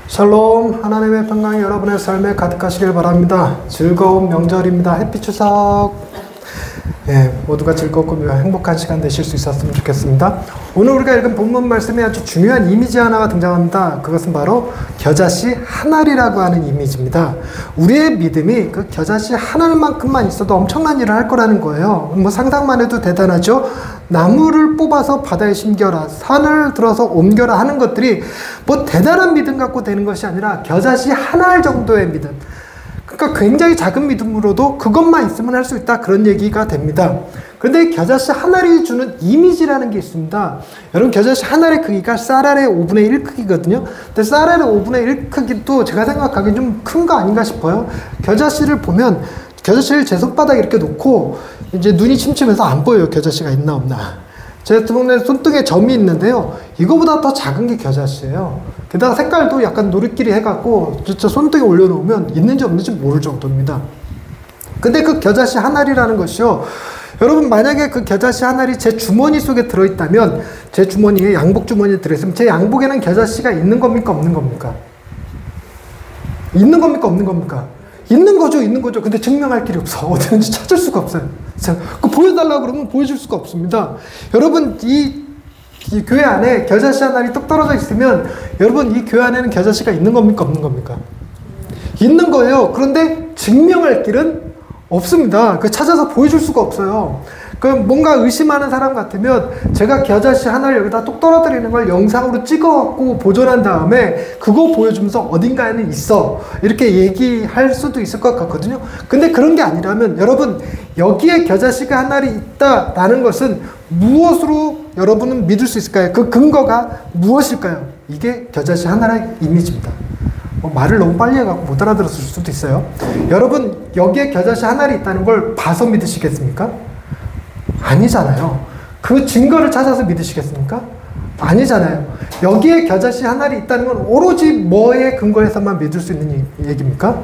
샬롬, 하나님의 평강이 여러분의 삶에 가득하시길 바랍니다. 즐거운 명절입니다. 해피 추석. 모두가 즐겁고 행복한 시간 되실 수 있었으면 좋겠습니다. 오늘 우리가 읽은 본문 말씀에 아주 중요한 이미지 하나가 등장합니다. 그것은 바로 겨자씨 한 알이라고 하는 이미지입니다. 우리의 믿음이 그 겨자씨 한 알만큼만 있어도 엄청난 일을 할 거라는 거예요. 상상만 해도 대단하죠. 나무를 뽑아서 바다에 심겨라, 산을 들어서 옮겨라 하는 것들이 뭐 대단한 믿음 갖고 되는 것이 아니라 겨자씨 한 알 정도의 믿음, 그러니까 굉장히 작은 믿음으로도 그것만 있으면 할 수 있다, 그런 얘기가 됩니다. 그런데 겨자씨 한 알이 주는 이미지라는 게 있습니다. 여러분, 겨자씨 한 알의 크기가 쌀알의 5분의 1 크기거든요. 근데 쌀알의 5분의 1 크기도 제가 생각하기엔 좀 큰 거 아닌가 싶어요. 겨자씨를 보면, 겨자씨를 제 손바닥에 이렇게 놓고 이제 눈이 침침해서 안 보여요. 겨자씨가 있나 없나. 제 손등에 점이 있는데요, 이거보다 더 작은 게 겨자씨예요. 게다가 색깔도 약간 노릇끼리 해갖고 진짜 손등에 올려놓으면 있는지 없는지 모를 정도입니다. 근데 그 겨자씨 한 알이라는 것이요, 여러분, 만약에 그 겨자씨 한 알이 제 주머니 속에 들어있다면, 제 주머니에 양복 주머니에 들어있으면 제 양복에는 겨자씨가 있는 겁니까 없는 겁니까? 있는 겁니까 없는 겁니까? 있는 거죠, 있는 거죠. 근데 증명할 길이 없어. 어디든지 찾을 수가 없어요. 그 보여달라고 그러면 보여줄 수가 없습니다. 여러분, 이 교회 안에 겨자씨 한 알이 똑 떨어져 있으면, 여러분, 이 교회 안에는 겨자씨가 있는 겁니까 없는 겁니까? 있는 거예요. 그런데 증명할 길은 없습니다. 그 찾아서 보여줄 수가 없어요. 그 뭔가 의심하는 사람 같으면 제가 겨자씨 하나를 여기다 똑 떨어뜨리는 걸 영상으로 찍어갖고 보존한 다음에 그거 보여주면서 어딘가에는 있어, 이렇게 얘기할 수도 있을 것 같거든요. 근데 그런 게 아니라면, 여러분, 여기에 겨자씨가 한 알이 있다라는 것은 무엇으로 여러분은 믿을 수 있을까요? 그 근거가 무엇일까요? 이게 겨자씨 한 알의 이미지입니다. 말을 너무 빨리 해갖고 못 알아들었을 수도 있어요. 여러분, 여기에 겨자씨 한 알이 있다는 걸 봐서 믿으시겠습니까? 아니잖아요. 그 증거를 찾아서 믿으시겠습니까? 아니잖아요. 여기에 겨자씨 한 알이 있다는 건 오로지 뭐에 근거해서만 믿을 수 있는 얘기입니까?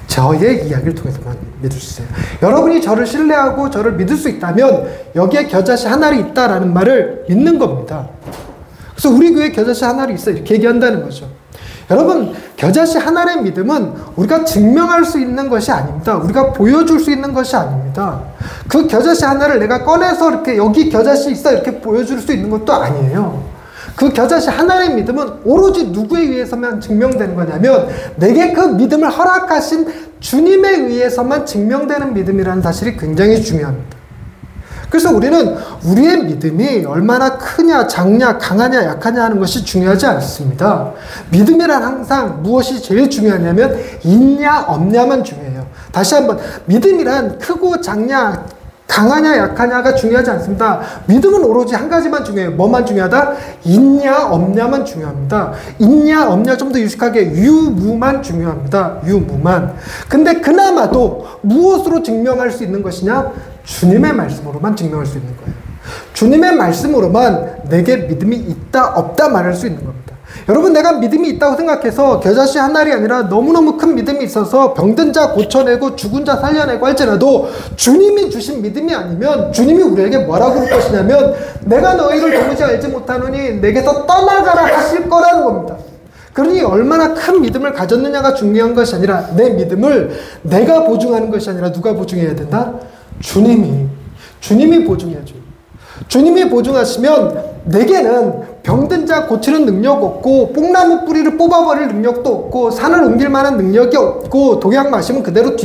저의 이야기를 통해서만 믿을 수 있어요. 여러분이 저를 신뢰하고 저를 믿을 수 있다면 여기에 겨자씨 한 알이 있다라는 말을 믿는 겁니다. 그래서 우리 교회에 겨자씨 한 알이 있어, 이렇게 얘기한다는 거죠. 여러분, 겨자씨 한 알의 믿음은 우리가 증명할 수 있는 것이 아닙니다. 우리가 보여줄 수 있는 것이 아닙니다. 그 겨자씨 한 알을 내가 꺼내서 이렇게 여기 겨자씨 있어 이렇게 보여줄 수 있는 것도 아니에요. 그 겨자씨 한 알의 믿음은 오로지 누구에 의해서만 증명되는 거냐면, 내게 그 믿음을 허락하신 주님에 의해서만 증명되는 믿음이라는 사실이 굉장히 중요합니다. 그래서 우리는 우리의 믿음이 얼마나 크냐, 작냐, 강하냐, 약하냐 하는 것이 중요하지 않습니다. 믿음이란 항상 무엇이 제일 중요하냐면 있냐, 없냐만 중요해요. 다시 한번, 믿음이란 크고 작냐, 강하냐, 약하냐가 중요하지 않습니다. 믿음은 오로지 한 가지만 중요해요. 뭐만 중요하다? 있냐, 없냐만 중요합니다. 있냐, 없냐, 좀 더 유식하게 유무만 중요합니다. 유무만. 근데 그나마도 무엇으로 증명할 수 있는 것이냐? 주님의 말씀으로만 증명할 수 있는 거예요. 주님의 말씀으로만 내게 믿음이 있다, 없다 말할 수 있는 겁니다. 여러분, 내가 믿음이 있다고 생각해서 겨자씨 한 알이 아니라 너무너무 큰 믿음이 있어서 병든 자 고쳐내고 죽은 자 살려내고 할지라도 주님이 주신 믿음이 아니면 주님이 우리에게 뭐라고 할 것이냐면, 내가 너희를 도무지 알지 못하노니 내게서 떠나가라 하실 거라는 겁니다. 그러니 얼마나 큰 믿음을 가졌느냐가 중요한 것이 아니라, 내 믿음을 내가 보증하는 것이 아니라 누가 보증해야 된다? 주님이 보증해야죠. 주님이 보증하시면 내게는 병든 자 고치는 능력 없고, 뽕나무 뿌리를 뽑아버릴 능력도 없고, 산을 옮길 만한 능력이 없고, 독약을 마시면 그대로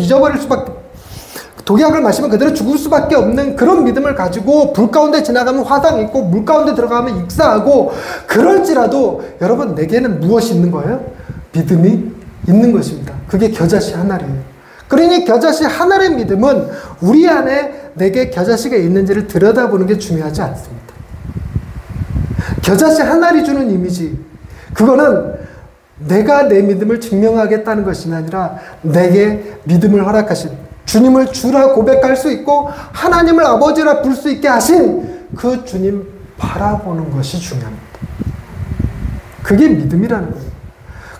죽을 수밖에 없는 그런 믿음을 가지고 불 가운데 지나가면 화상 있고 물 가운데 들어가면 익사하고, 그럴지라도 여러분, 내게는 무엇이 있는 거예요? 믿음이 있는 것입니다. 그게 겨자씨 한 알이에요. 그러니 겨자씨 한 알의 믿음은 우리 안에 내게 겨자씨가 있는지를 들여다보는 게 중요하지 않습니다. 겨자씨 한 알이 주는 이미지, 그거는 내가 내 믿음을 증명하겠다는 것이 아니라 내게 믿음을 허락하신 주님을 주라 고백할 수 있고 하나님을 아버지라 부를 수 있게 하신 그 주님 바라보는 것이 중요합니다. 그게 믿음이라는 거예요.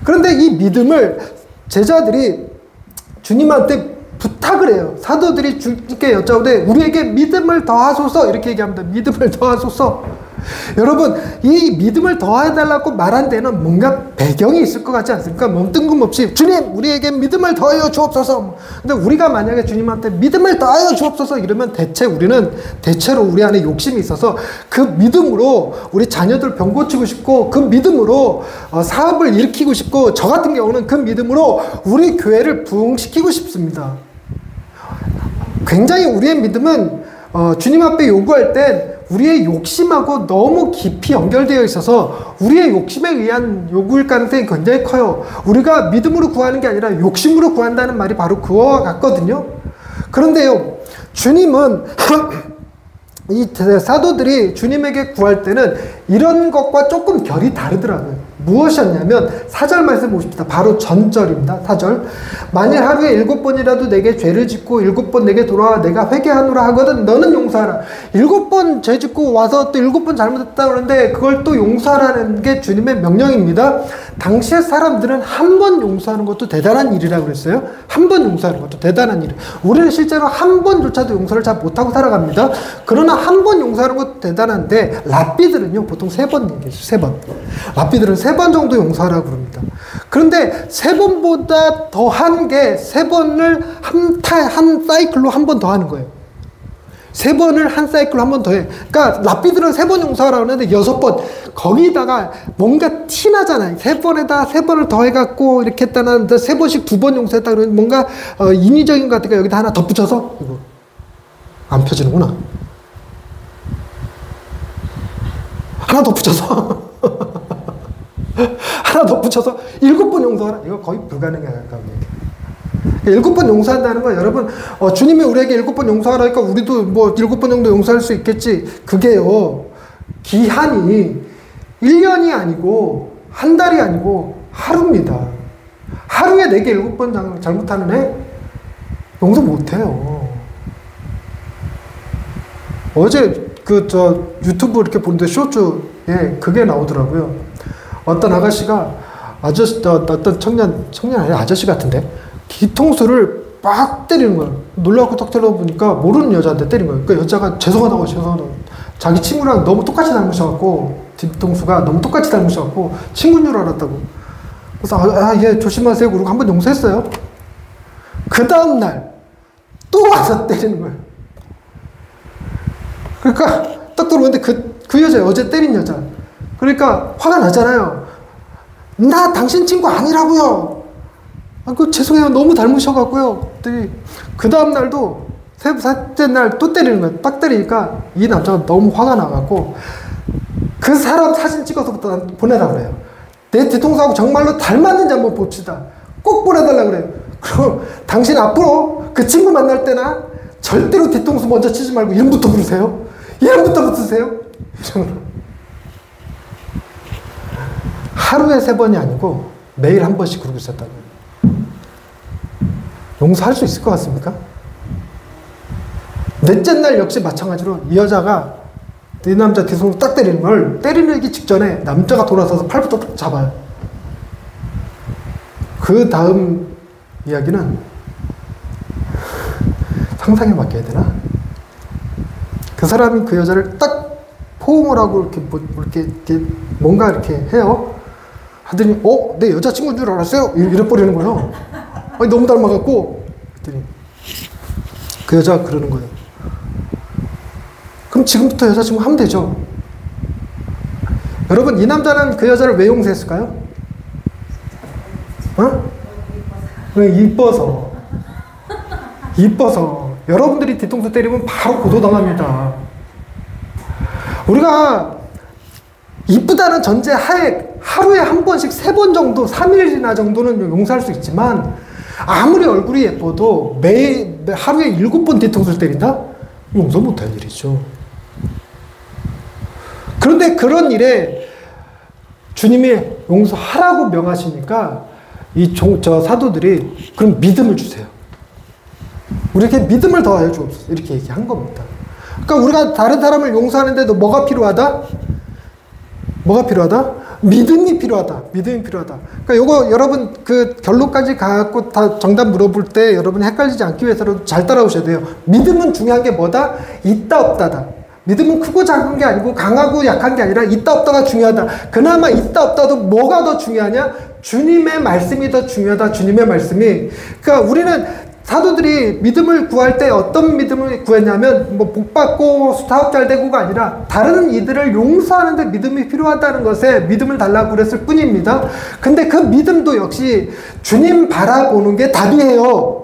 그런데 이 믿음을 제자들이 주님한테 부탁을 해요. 사도들이 주님께 여짜오되 우리에게 믿음을 더하소서 이렇게 얘기합니다. 믿음을 더하소서. 여러분, 이 믿음을 더해달라고 말한 데는 뭔가 배경이 있을 것 같지 않습니까? 뭐 뜬금없이 주님 우리에게 믿음을 더하여 주옵소서. 근데 우리가 만약에 주님한테 믿음을 더하여 주옵소서 이러면 대체로 우리 안에 욕심이 있어서 그 믿음으로 우리 자녀들 병 고치고 싶고, 그 믿음으로 사업을 일으키고 싶고, 저 같은 경우는 그 믿음으로 우리 교회를 부흥시키고 싶습니다. 굉장히 우리의 믿음은 주님 앞에 요구할 땐 우리의 욕심하고 너무 깊이 연결되어 있어서 우리의 욕심에 의한 요구일 가능성이 굉장히 커요. 우리가 믿음으로 구하는 게 아니라 욕심으로 구한다는 말이 바로 그와 같거든요. 그런데요, 주님은 이 사도들이 주님에게 구할 때는 이런 것과 조금 결이 다르더라고요. 무엇이었냐면 4절 말씀 보십시다. 바로 전절입니다. 4절. 만일 하루에 7번이라도 내게 죄를 짓고 7번 내게 돌아와 내가 회개하노라 하거든 너는 용서하라. 7번 죄 짓고 와서 또 7번 잘못했다 그러는데 그걸 또 용서하라는 게 주님의 명령입니다. 당시의 사람들은 한 번 용서하는 것도 대단한 일이라고 그랬어요. 한 번 용서하는 것도 대단한 일. 우리는 실제로 한 번조차도 용서를 잘 못하고 살아갑니다. 그러나 한 번 용서하는 것도 대단한데 랍비들은요 보통 3번 얘기해요. 3번. 랍비들은 3번 정도 용서하라고 그럽니다. 그런데 3번보다 더한 게 3번을 한 사이클로 한 번 더 하는 거예요. 3번을 한 사이클로 한 번 더 해. 그러니까 랍비들은 3번 용서하라고 하는데 6번 거기다가 뭔가 티나잖아요. 3번에다 3번을 더 해갖고 이렇게 했다는 3번씩 2번 용서했다 그러면 뭔가 인위적인 것 같으니까 여기다 하나 덧붙여서 이거 안 펴지는구나. 하나 더 붙여서 하나 더 붙여서 7번 용서하라. 이거 거의 불가능에 가까운 얘기. 7번 용서한다는 건 여러분 주님이 우리에게 7번 용서하라니까 우리도 뭐 7번 정도 용서할 수 있겠지. 그게요 기한이 1년이 아니고 한 달이 아니고 하루입니다. 하루에 내게 7번 잘못하는 애 용서 못해요. 어제 유튜브 이렇게 보는데 쇼츠에 그게 나오더라고요. 어떤 아가씨가 어떤 청년 아니라 아저씨 같은데 뒤통수를 막 때리는 거예요. 놀라고 딱 들어보니까 모르는 여자한테 때린 거예요. 그러니까 여자가 죄송하다고 자기 친구랑 너무 똑같이 닮으셔갖고 뒤통수가 너무 똑같이 닮으셔갖고 친구인 줄 알았다고. 그래서 얘 조심하세요 그러고 한번 용서했어요. 그 다음날 또 와서 때리는 거예요. 그러니까 딱 들어오는데 그 여자 어제 때린 여자. 그러니까 화가 나잖아요. 나 당신 친구 아니라고요. 죄송해요. 너무 닮으셔갖고요. 그 다음날도 셋째 날 또 때리는 거예요. 딱 때리니까 이 남자가 너무 화가 나갖고 그 사람 사진 찍어서부터 보내라 그래요. 내 뒤통수하고 정말로 닮았는지 한번 봅시다. 꼭 보내달라 그래요. 그럼 당신 앞으로 그 친구 만날 때나 절대로 뒤통수 먼저 치지 말고 이름부터 부르세요. 이름부터 붙으세요. 하루에 3번이 아니고 매일 한 번씩 그러고 있었다고요. 용서할 수 있을 것 같습니까? 넷째 날 역시 마찬가지로 이 여자가 이 남자 뒤통수 딱 때리는 걸 때리기 직전에 남자가 돌아서서 팔부터 딱 잡아요. 그 다음 이야기는 상상에 맡겨야 되나? 그 사람이 그 여자를 딱 포옹을 하고 이렇게 뭔가 이렇게 해요. 하더니 내 여자친구인 줄 알았어요? 이래버리는 거예요. 너무 닮아갖고. 그랬더니 그 여자가 그러는 거예요. 그럼 지금부터 여자친구 하면 되죠. 여러분 이 남자는 그 여자를 왜 용서했을까요? 이뻐서. 여러분들이 뒤통수 때리면 바로 고소당합니다. 우리가 이쁘다는 전제 하에 하루에 한 번씩 3번 정도 3일이나 정도는 용서할 수 있지만 아무리 얼굴이 예뻐도 하루에 7번 뒤통수를 때린다? 용서 못할 일이죠. 그런데 그런 일에 주님이 용서하라고 명하시니까 저 사도들이 그럼 믿음을 주세요. 우리에게 믿음을 더하여 주옵소서. 이렇게 얘기한 겁니다. 그러니까 우리가 다른 사람을 용서하는데도 뭐가 필요하다? 믿음이 필요하다. 믿음이 필요하다. 그러니까 요거 여러분 그 결론까지 가고 다 정답 물어볼 때 여러분이 헷갈리지 않기 위해서라도 잘 따라오셔야 돼요. 믿음은 중요한 게 뭐다? 있다 없다다. 믿음은 크고 작은 게 아니고 강하고 약한 게 아니라 있다 없다가 중요하다. 그나마 있다 없다도 뭐가 더 중요하냐? 주님의 말씀이 더 중요하다. 주님의 말씀이. 그러니까 우리는 사도들이 믿음을 구할 때 어떤 믿음을 구했냐면 뭐 복받고 사업 잘 되고가 아니라 다른 이들을 용서하는 데 믿음이 필요하다는 것에 믿음을 달라고 그랬을 뿐입니다. 근데 그 믿음도 역시 주님 바라보는 게 답이에요.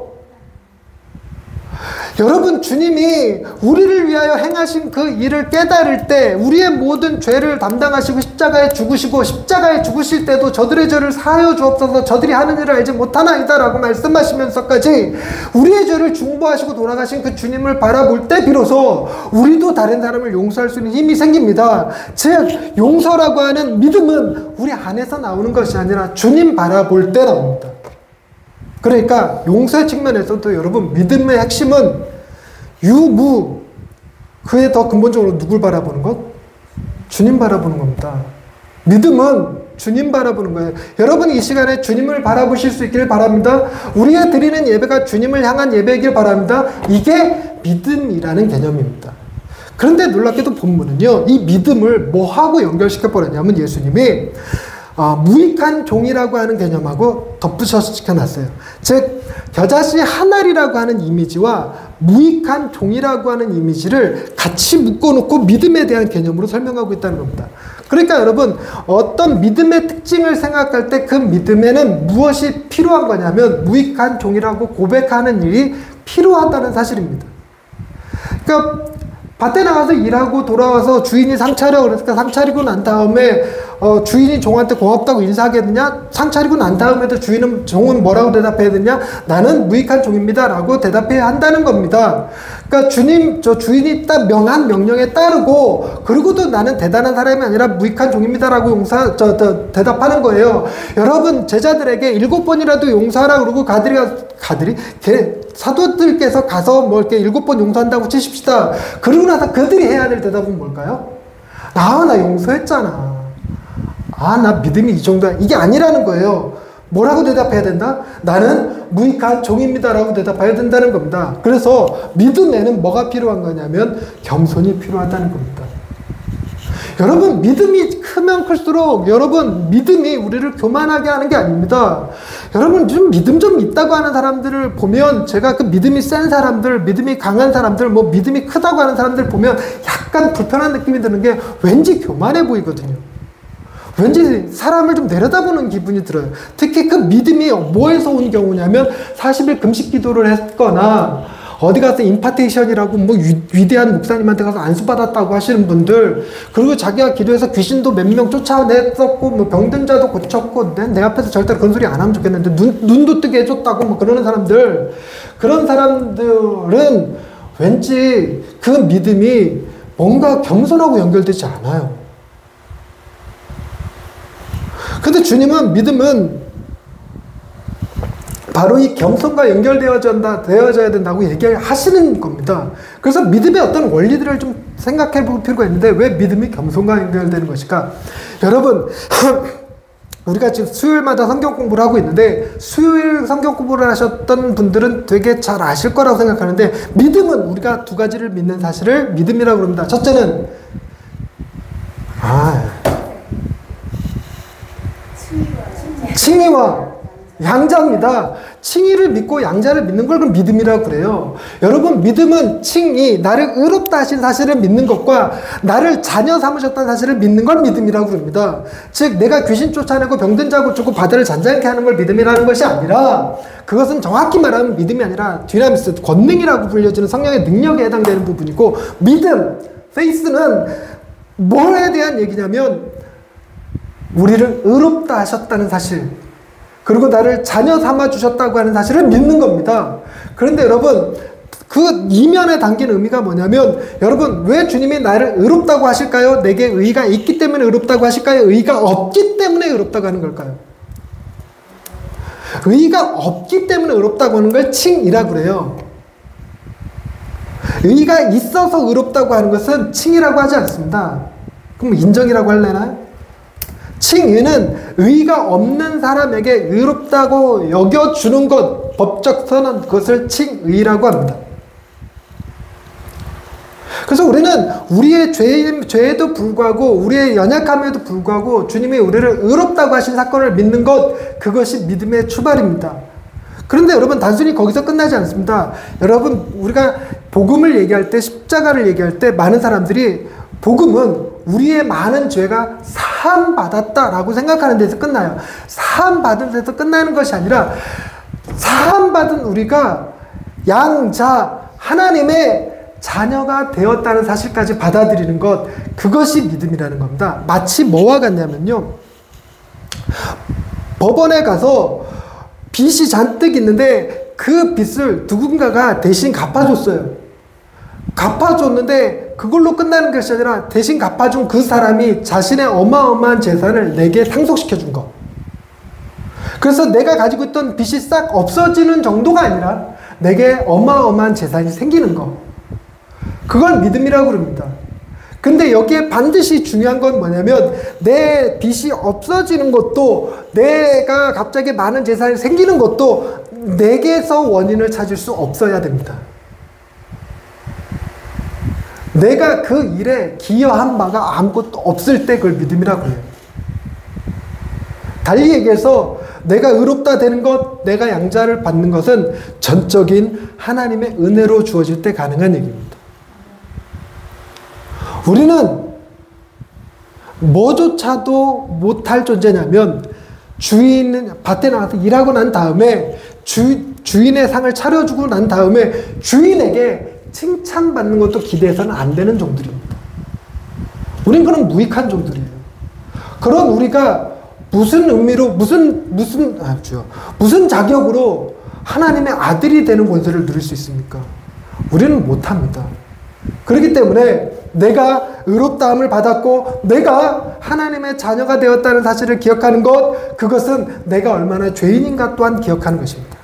여러분, 주님이 우리를 위하여 행하신 그 일을 깨달을 때 우리의 모든 죄를 담당하시고 십자가에 죽으시고 십자가에 죽으실 때도 저들의 죄를 사하여 주옵소서 저들이 하는 일을 알지 못하나이다 라고 말씀하시면서까지 우리의 죄를 중보하시고 돌아가신 그 주님을 바라볼 때 비로소 우리도 다른 사람을 용서할 수 있는 힘이 생깁니다. 즉 용서라고 하는 믿음은 우리 안에서 나오는 것이 아니라 주님 바라볼 때 나옵니다. 그러니까 용서의 측면에서도 여러분 믿음의 핵심은 유무, 그에 더 근본적으로 누굴 바라보는 것? 주님 바라보는 겁니다. 믿음은 주님 바라보는 거예요. 여러분 이 시간에 주님을 바라보실 수 있기를 바랍니다. 우리가 드리는 예배가 주님을 향한 예배이길 바랍니다. 이게 믿음이라는 개념입니다. 그런데 놀랍게도 본문은요, 이 믿음을 뭐하고 연결시켜 버렸냐면 예수님이 무익한 종이라고 하는 개념하고 덧붙여 놨어요. 즉 겨자씨 한 알이라고 하는 이미지와 무익한 종이라고 하는 이미지를 같이 묶어놓고 믿음에 대한 개념으로 설명하고 있다는 겁니다. 그러니까 여러분 어떤 믿음의 특징을 생각할 때 그 믿음에는 무엇이 필요한 거냐면 무익한 종이라고 고백하는 일이 필요하다는 사실입니다. 그러니까 밭에 나가서 일하고 돌아와서 주인이 상 차려 그랬으니까 상 차리고 난 다음에 주인이 종한테 고맙다고 인사하겠느냐? 상 차리고 난 다음에도 종은 뭐라고 대답해야 되냐? 나는 무익한 종입니다 라고 대답해야 한다는 겁니다. 그러니까 주인이 딱 명한 명령에 따르고 그리고도 나는 대단한 사람이 아니라 무익한 종입니다 라고 대답하는 거예요. 여러분 제자들에게 7번이라도 용서하라 그러고 사도들께서 가서 뭐 이렇게 7번 용서한다고 치십시다. 그러고 나서 그들이 해야 될 대답은 뭘까요? 나 용서했잖아. 나 믿음이 이 정도야. 이게 아니라는 거예요. 뭐라고 대답해야 된다? 나는 무익한 종입니다 라고 대답해야 된다는 겁니다. 그래서 믿음에는 뭐가 필요한 거냐면 겸손이 필요하다는 겁니다. 여러분 믿음이 크면 클수록 여러분 믿음이 우리를 교만하게 하는 게 아닙니다. 여러분 좀 믿음 좀 있다고 하는 사람들을 보면 제가 그 믿음이 센 사람들, 믿음이 강한 사람들, 뭐 믿음이 크다고 하는 사람들 보면 약간 불편한 느낌이 드는 게 왠지 교만해 보이거든요. 왠지 사람을 좀 내려다보는 기분이 들어요. 특히 그 믿음이 뭐에서 온 경우냐면 40일 금식 기도를 했거나 어디 가서 임파테이션이라고 뭐 위대한 목사님한테 가서 안수 받았다고 하시는 분들, 그리고 자기가 기도해서 귀신도 몇 명 쫓아냈었고 뭐 병든 자도 고쳤고 내 앞에서 절대로 그런 소리 안 하면 좋겠는데 눈도 뜨게 해줬다고 뭐 그러는 사람들, 그런 사람들은 왠지 그 믿음이 뭔가 겸손하고 연결되지 않아요. 근데 주님은 믿음은 바로 이 겸손과 연결되어져야 된다고 얘기하시는 겁니다. 그래서 믿음의 어떤 원리들을 좀 생각해 볼 필요가 있는데 왜 믿음이 겸손과 연결되는 것일까? 여러분 우리가 지금 수요일마다 성경 공부를 하고 있는데 수요일 성경 공부를 하셨던 분들은 되게 잘 아실 거라고 생각하는데 믿음은 우리가 두 가지를 믿는 사실을 믿음이라고 합니다. 첫째는 칭의와 양자입니다. 칭의를 믿고 양자를 믿는 걸 그럼 믿음이라고 그래요. 여러분 믿음은 칭의, 나를 의롭다 하신 사실을 믿는 것과 나를 자녀 삼으셨다는 사실을 믿는 걸 믿음이라고 그럽니다. 즉 내가 귀신 쫓아내고 병든 자 고치고 바다를 잔잔케 하는 걸 믿음이라는 것이 아니라, 그것은 정확히 말하면 믿음이 아니라 디나미스, 권능이라고 불려지는 성령의 능력에 해당되는 부분이고, 믿음, 페이스는 뭐에 대한 얘기냐면 우리를 의롭다 하셨다는 사실, 그리고 나를 자녀 삼아주셨다고 하는 사실을 믿는 겁니다. 그런데 여러분 그 이면에 담긴 의미가 뭐냐면, 여러분 왜 주님이 나를 의롭다고 하실까요? 내게 의가 있기 때문에 의롭다고 하실까요? 의가 없기 때문에 의롭다고 하는 걸까요? 의가 없기 때문에 의롭다고 하는 걸 칭이라고 그래요. 의가 있어서 의롭다고 하는 것은 칭이라고 하지 않습니다. 그럼 인정이라고 할래나요? 칭의는 의가 없는 사람에게 의롭다고 여겨주는 것, 법적 선언, 그것을 칭의라고 합니다. 그래서 우리는 우리의 죄에도 불구하고 우리의 연약함에도 불구하고 주님이 우리를 의롭다고 하신 사건을 믿는 것, 그것이 믿음의 출발입니다. 그런데 여러분 단순히 거기서 끝나지 않습니다. 여러분 우리가 복음을 얘기할 때, 십자가를 얘기할 때 많은 사람들이 복음은 우리의 많은 죄가 사함받았다라고 생각하는 데서 끝나요. 사함받은 데서 끝나는 것이 아니라 사함받은 우리가 양자 하나님의 자녀가 되었다는 사실까지 받아들이는 것, 그것이 믿음이라는 겁니다. 마치 뭐와 같냐면요, 법원에 가서 빚이 잔뜩 있는데 그 빚을 누군가가 대신 갚아줬어요. 갚아줬는데 그걸로 끝나는 것이 아니라 대신 갚아준 그 사람이 자신의 어마어마한 재산을 내게 상속시켜준 것. 그래서 내가 가지고 있던 빚이 싹 없어지는 정도가 아니라 내게 어마어마한 재산이 생기는 것. 그걸 믿음이라고 그럽니다. 근데 여기에 반드시 중요한 건 뭐냐면 내 빚이 없어지는 것도, 내가 갑자기 많은 재산이 생기는 것도 내게서 원인을 찾을 수 없어야 됩니다. 내가 그 일에 기여한 바가 아무것도 없을 때 그걸 믿음이라고 해요. 달리 얘기해서 내가 의롭다 되는 것, 내가 양자를 받는 것은 전적인 하나님의 은혜로 주어질 때 가능한 얘기입니다. 우리는 뭐조차도 못할 존재냐면, 밭에 나가서 일하고 난 다음에 주인의 상을 차려주고 난 다음에 주인에게 칭찬받는 것도 기대해서는 안 되는 종들입니다. 우린 그런 무익한 종들이에요. 그런 우리가 무슨 의미로, 무슨 자격으로 하나님의 아들이 되는 권세를 누릴 수 있습니까? 우리는 못합니다. 그렇기 때문에 내가 의롭다함을 받았고 내가 하나님의 자녀가 되었다는 사실을 기억하는 것, 그것은 내가 얼마나 죄인인가 또한 기억하는 것입니다.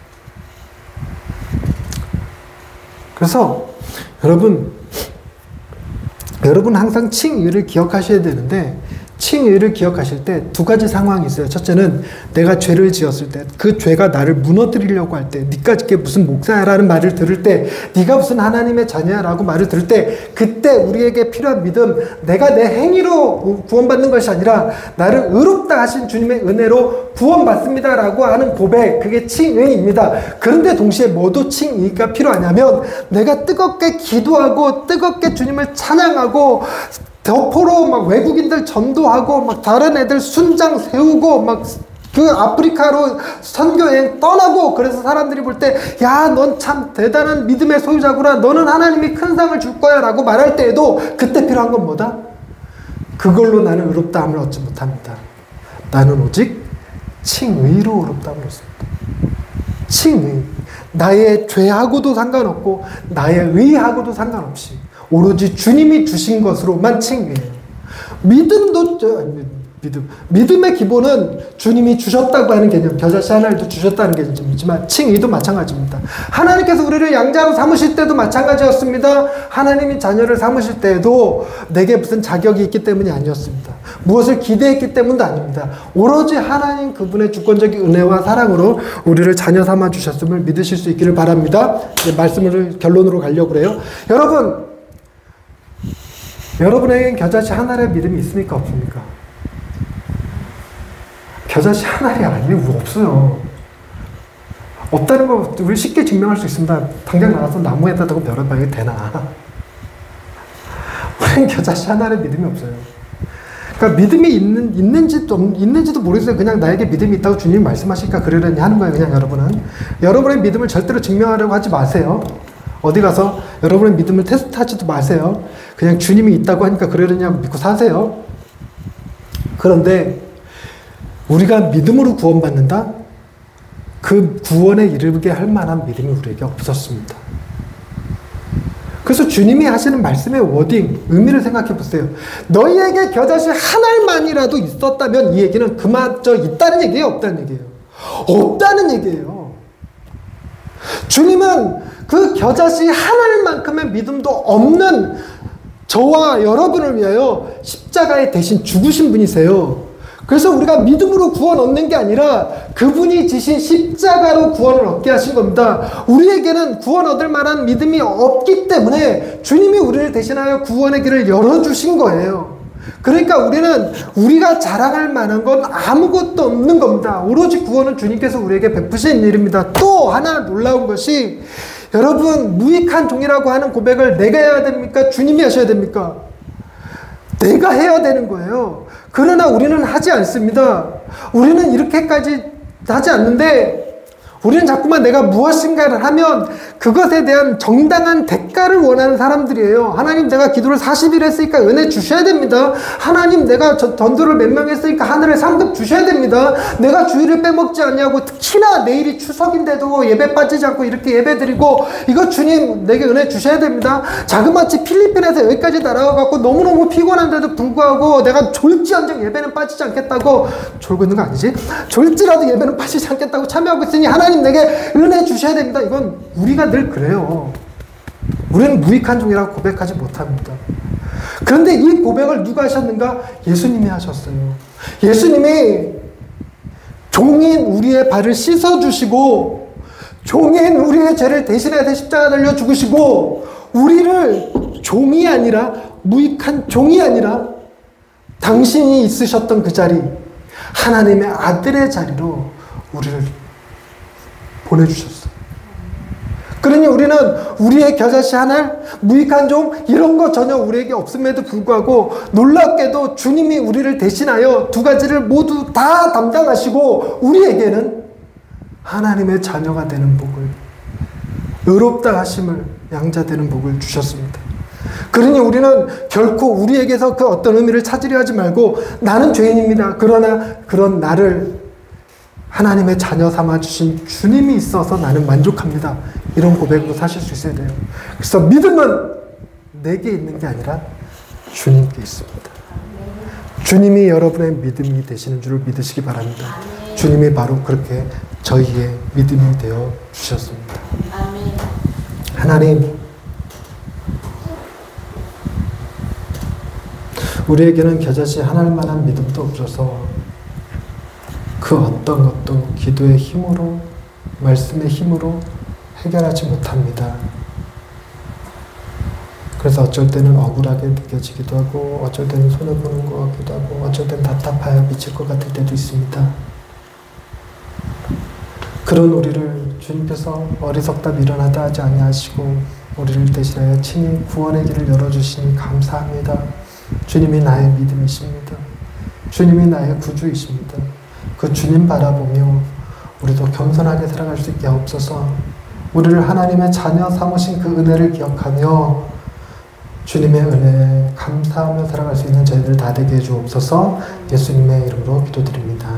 그래서 여러분 항상 칭의를 기억하셔야 되는데, 칭의를 기억하실 때 두 가지 상황이 있어요. 첫째는 내가 죄를 지었을 때, 그 죄가 나를 무너뜨리려고 할 때, 니가 이게 무슨 목사야라는 말을 들을 때, 니가 무슨 하나님의 자녀야라고 말을 들을 때, 그때 우리에게 필요한 믿음, 내가 내 행위로 구원받는 것이 아니라 나를 의롭다 하신 주님의 은혜로 구원받습니다라고 하는 고백, 그게 칭의입니다. 그런데 동시에 뭐도 칭의가 필요하냐면, 내가 뜨겁게 기도하고 뜨겁게 주님을 찬양하고 대포로 막 외국인들 전도하고 막 다른 애들 순장 세우고 막 그 아프리카로 선교여행 떠나고, 그래서 사람들이 볼 때 야, 넌 참 대단한 믿음의 소유자구나, 너는 하나님이 큰 상을 줄 거야 라고 말할 때에도 그때 필요한 건 뭐다? 그걸로 나는 의롭다함을 얻지 못합니다. 나는 오직 칭의로 의롭다함을 얻습니다. 칭의. 나의 죄하고도 상관없고 나의 의하고도 상관없이 오로지 주님이 주신 것으로만 칭의해요. 믿음의 기본은 주님이 주셨다고 하는 개념, 겨자씨 하나를 주셨다는 개념이지만 칭의도 마찬가지입니다. 하나님께서 우리를 양자로 삼으실 때도 마찬가지였습니다. 하나님이 자녀를 삼으실 때에도 내게 무슨 자격이 있기 때문이 아니었습니다. 무엇을 기대했기 때문도 아닙니다. 오로지 하나님 그분의 주권적인 은혜와 사랑으로 우리를 자녀 삼아 주셨음을 믿으실 수 있기를 바랍니다. 이제 말씀을 결론으로 가려고 그래요. 여러분에겐 겨자씨 한 알의 믿음이 있습니까? 없습니까? 겨자씨 한 알이 아니면 없어요. 없다는 거 우리 쉽게 증명할 수 있습니다. 당장 나가서 나무에다 대고 멸어봐야 되나? 우리는 겨자씨 한 알의 믿음이 없어요. 그러니까 믿음이 있는지도 모르겠어요. 그냥 나에게 믿음이 있다고 주님이 말씀하시니까 그러려니 하는 거예요. 그냥 여러분은. 여러분의 믿음을 절대로 증명하려고 하지 마세요. 어디 가서 여러분의 믿음을 테스트하지도 마세요. 그냥 주님이 있다고 하니까 그러려냐고 믿고 사세요. 그런데 우리가 믿음으로 구원받는다? 그 구원에 이르게 할 만한 믿음이 우리에게 없었습니다. 그래서 주님이 하시는 말씀의 워딩, 의미를 생각해 보세요. 너희에게 겨자씨 한 알만이라도 있었다면 이 얘기는 그마저 있다는 얘기예요? 없다는 얘기예요? 없다는 얘기예요. 주님은 그 겨자씨 한 알만큼의 믿음도 없는 저와 여러분을 위하여 십자가에 대신 죽으신 분이세요. 그래서 우리가 믿음으로 구원 얻는 게 아니라 그분이 지신 십자가로 구원을 얻게 하신 겁니다. 우리에게는 구원 얻을 만한 믿음이 없기 때문에 주님이 우리를 대신하여 구원의 길을 열어주신 거예요. 그러니까 우리는 우리가 자랑할 만한 건 아무것도 없는 겁니다. 오로지 구원은 주님께서 우리에게 베푸신 일입니다. 또 하나 놀라운 것이 여러분, 무익한 종이라고 하는 고백을 내가 해야 됩니까? 주님이 하셔야 됩니까? 내가 해야 되는 거예요. 그러나 우리는 하지 않습니다. 우리는 이렇게까지 하지 않는데 우리는 자꾸만 내가 무엇인가를 하면 그것에 대한 정당한 대가를 원하는 사람들이에요. 하나님, 내가 기도를 40일 했으니까 은혜 주셔야 됩니다. 하나님, 내가 전도를 몇 명 했으니까 하늘에 상급 주셔야 됩니다. 내가 주일을 빼먹지 않냐고, 특히나 내일이 추석인데도 예배 빠지지 않고 이렇게 예배 드리고, 이거 주님 내게 은혜 주셔야 됩니다. 자그마치 필리핀에서 여기까지 날아와갖고 너무너무 피곤한데도 불구하고 내가 졸지언정 예배는 빠지지 않겠다고, 졸고 있는 거 아니지? 졸지라도 예배는 빠지지 않겠다고 참여하고 있으니 하나님 내게 은혜 주셔야 됩니다. 이건 우리가 늘 그래요. 우리는 무익한 종이라고 고백하지 못합니다. 그런데 이 고백을 누가 하셨는가? 예수님이 하셨어요. 예수님이 종인 우리의 발을 씻어주시고 종인 우리의 죄를 대신해 십자가 달려 죽으시고 우리를 종이 아니라 무익한 종이 아니라 당신이 있으셨던 그 자리, 하나님의 아들의 자리로 우리를 보내주셨어요. 그러니 우리는 우리의 겨자씨 하나, 무익한 종 이런 거 전혀 우리에게 없음에도 불구하고 놀랍게도 주님이 우리를 대신하여 두 가지를 모두 다 담당하시고 우리에게는 하나님의 자녀가 되는 복을, 의롭다 하심을, 양자되는 복을 주셨습니다. 그러니 우리는 결코 우리에게서 그 어떤 의미를 찾으려 하지 말고 나는 죄인입니다. 그러나 그런 나를 하나님의 자녀 삼아주신 주님이 있어서 나는 만족합니다. 이런 고백으로 사실 수 있어야 돼요. 그래서 믿음은 내게 있는 게 아니라 주님께 있습니다. 주님이 여러분의 믿음이 되시는 줄을 믿으시기 바랍니다. 주님이 바로 그렇게 저희의 믿음이 되어 주셨습니다. 하나님, 우리에게는 겨자씨 하나만한 믿음도 없어서 그 어떤 것도 기도의 힘으로, 말씀의 힘으로 해결하지 못합니다. 그래서 어쩔 때는 억울하게 느껴지기도 하고 어쩔 때는 손해보는 것 같기도 하고 어쩔 때는 답답하여 미칠 것 같을 때도 있습니다. 그런 우리를 주님께서 어리석다 미련하다 하지 아니하시고 우리를 대신하여 친히 구원의 길을 열어주시니 감사합니다. 주님이 나의 믿음이십니다. 주님이 나의 구주이십니다. 그 주님 바라보며 우리도 겸손하게 살아갈 수 있게 하옵소서. 우리를 하나님의 자녀 삼으신 그 은혜를 기억하며 주님의 은혜에 감사하며 살아갈 수 있는 저희들 다 되게 해주옵소서. 예수님의 이름으로 기도드립니다.